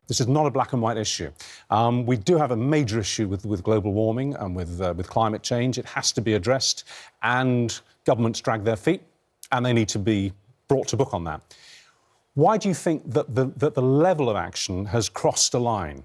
This is not a black and white issue. We do have a major issue with global warming and with climate change. It has to be addressed, and governments drag their feet, and they need to be brought to book on that. Why do you think that the level of action has crossed a line?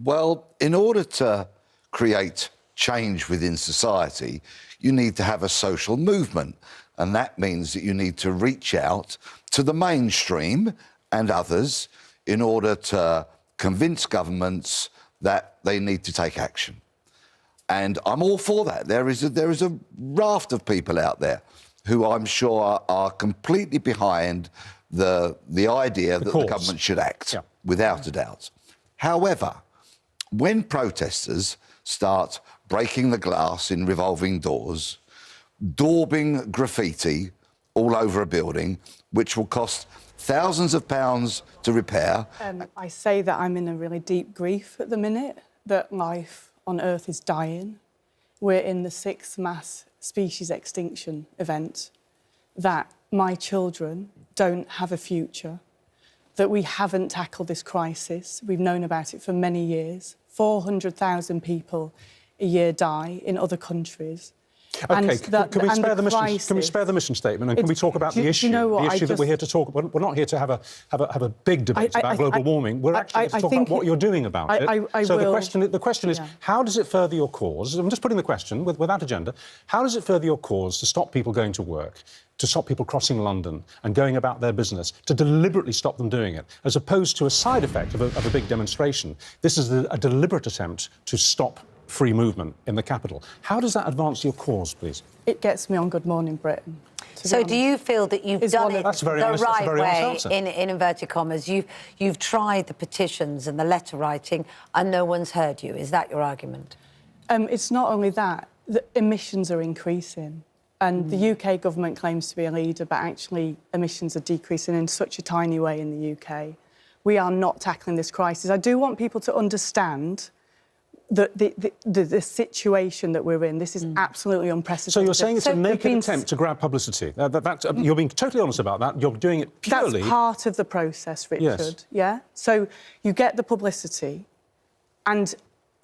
Well, in order to create change within society, you need to have a social movement, and that means that you need to reach out to the mainstream and others in order to convince governments that they need to take action. And I'm all for that. There is a raft of people out there who I'm sure are completely behind the idea that the government should act, without a doubt. However, when protesters start breaking the glass in revolving doors, daubing graffiti all over a building, which will cost thousands of pounds to repair. I say that I'm in a really deep grief at the minute, that life on Earth is dying. We're in the 6th mass species extinction event, that my children don't have a future, that we haven't tackled this crisis. We've known about it for many years. 400,000 people a year die in other countries. OK, can we spare the mission statement and can we talk about the issue? The issue that we're here to talk about. We're not here to have a big debate about global warming. We're actually here to talk about what you're doing about it. So the question is, how does it further your cause? I'm just putting the question without agenda. How does it further your cause to stop people going to work, to stop people crossing London and going about their business, to deliberately stop them doing it, as opposed to a side effect of a big demonstration? This is a deliberate attempt to stop free movement in the capital. How does that advance your cause, please? It gets me on Good Morning Britain. So do you feel that you've done it the right way, in inverted commas? You've tried the petitions and the letter writing and no one's heard you. Is that your argument? It's not only that. The emissions are increasing. And the UK government claims to be a leader, but actually emissions are decreasing in such a tiny way in the UK. We are not tackling this crisis. I do want people to understand the situation that we're in. This is absolutely unprecedented. So you're saying it's a naked attempt to grab publicity? You're being totally honest about that. You're doing it purely... That's part of the process, Richard. Yeah? So you get the publicity, and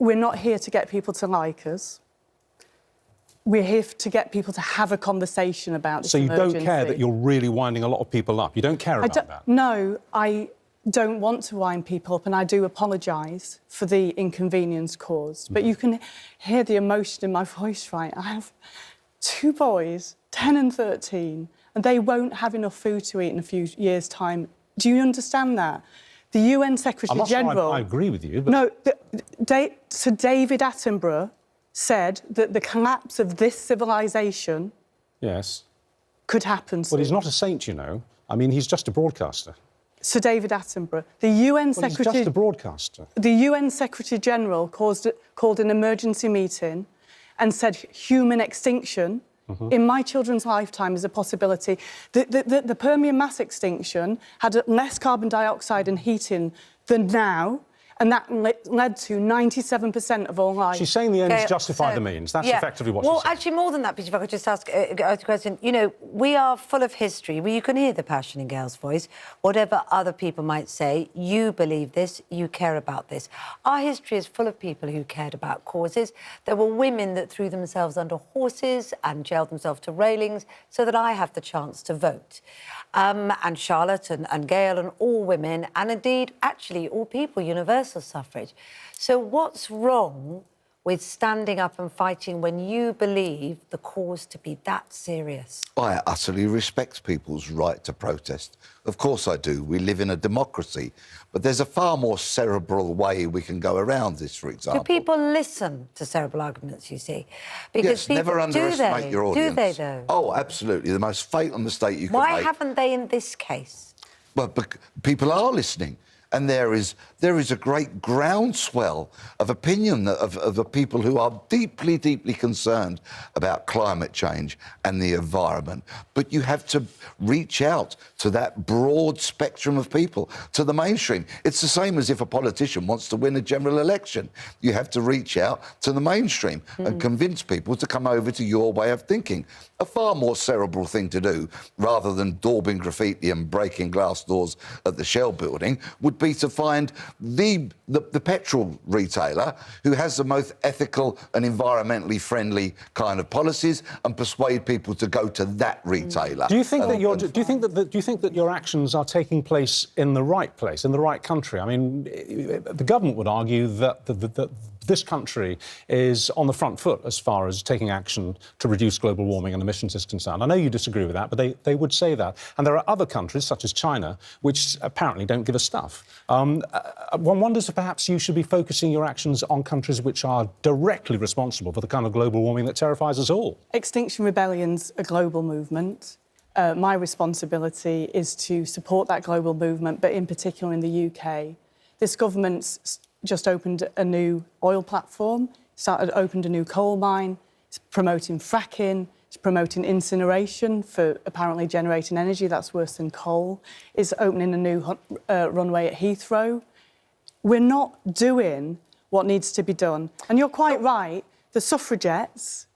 we're not here to get people to like us. We're here to get people to have a conversation about this emergency. So you don't care that you're really winding a lot of people up? You don't care about that? No, I don't want to wind people up, and I do apologise for the inconvenience caused. But you can hear the emotion in my voice, right? I have 2 boys, 10 and 13, and they won't have enough food to eat in a few years' time. Do you understand that? The UN Secretary-General... I agree with you, but... No, Sir David Attenborough said that the collapse of this civilisation... Yes. ...could happen soon. Well, he's not a saint, you know. I mean, he's just a broadcaster. Sir David Attenborough, the UN Secretary... He's just a broadcaster. The UN Secretary-General called an emergency meeting and said human extinction in my children's lifetime is a possibility. The Permian mass extinction had less carbon dioxide and heating than now, and that led to 97% of all life. She's saying the ends justify the means. That's effectively what she's saying. Well, actually, more than that, Peter, if I could just ask a question. You know, we are full of history. Well, you can hear the passion in Gail's voice. Whatever other people might say, you believe this, you care about this. Our history is full of people who cared about causes. There were women that threw themselves under horses and jailed themselves to railings so that I have the chance to vote. And Charlotte and Gail and all women, and indeed, actually, all people, universal suffrage. So what's wrong with standing up and fighting when you believe the cause to be that serious? I utterly respect people's right to protest. Of course I do. We live in a democracy. But there's a far more cerebral way we can go around this, for example. Do people listen to cerebral arguments, you see? Because yes, never underestimate your audience. Do they, though? Oh, absolutely. The most fatal mistake you can make. Why haven't they in this case? Well, people are listening. And there is a great groundswell of opinion of the people who are deeply, deeply concerned about climate change and the environment. But you have to reach out to that broad spectrum of people, to the mainstream. It's the same as if a politician wants to win a general election. You have to reach out to the mainstream and convince people to come over to your way of thinking. A far more cerebral thing to do, rather than daubing graffiti and breaking glass doors at the Shell building, would be to find the petrol retailer who has the most ethical and environmentally friendly kind of policies and persuade people to go to that retailer. Do you think that your actions are taking place, in the right country? I mean, the government would argue that this country is on the front foot as far as taking action to reduce global warming and emissions is concerned. I know you disagree with that, but they would say that. And there are other countries, such as China, which apparently don't give a stuff. One wonders if perhaps you should be focusing your actions on countries which are directly responsible for the kind of global warming that terrifies us all. Extinction Rebellion's a global movement. My responsibility is to support that global movement, but in particular in the UK. This government's just opened a new oil platform, opened a new coal mine, it's promoting fracking, it's promoting incineration for apparently generating energy, that's worse than coal, it's opening a new runway at Heathrow. We're not doing what needs to be done. And you're quite right, the suffragettes,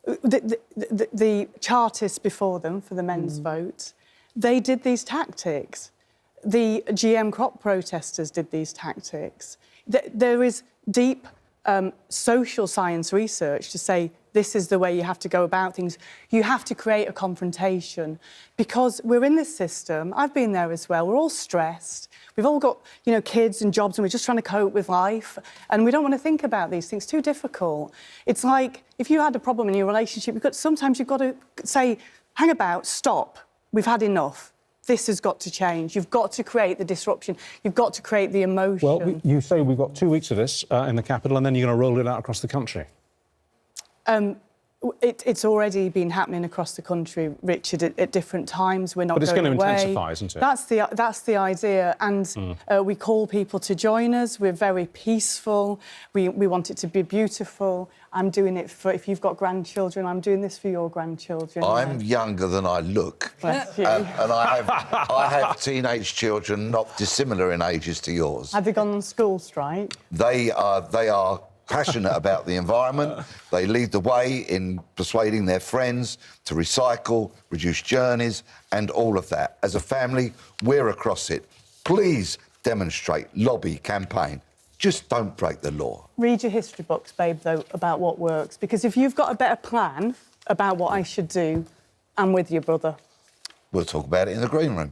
the Chartists before them for the men's vote, they did these tactics. The GM crop protesters did these tactics. There is deep social science research to say this is the way you have to go about things. You have to create a confrontation because we're in this system. I've been there as well. We're all stressed. We've all got, kids and jobs and we're just trying to cope with life and we don't want to think about these things. Too difficult. It's like if you had a problem in your relationship, sometimes you've got to say, hang about, stop. We've had enough. This has got to change. You've got to create the disruption. You've got to create the emotion. Well, you say we've got 2 weeks of this in the capital and then you're going to roll it out across the country. It's already been happening across the country, Richard, at different times. We're not going away. But it's going to intensify, isn't it? That's the idea. And we call people to join us. We're very peaceful. We want it to be beautiful. I'm doing it for, if you've got grandchildren, I'm doing this for your grandchildren. I'm younger than I look. Bless you. And I have teenage children not dissimilar in ages to yours. Have they gone on school strike? They are passionate about the environment. They lead the way in persuading their friends to recycle, reduce journeys, and all of that. As a family, we're across it. Please demonstrate, lobby, campaign. Just don't break the law. Read your history books, babe, though, about what works. Because if you've got a better plan about what I should do, I'm with you, brother. We'll talk about it in the green room.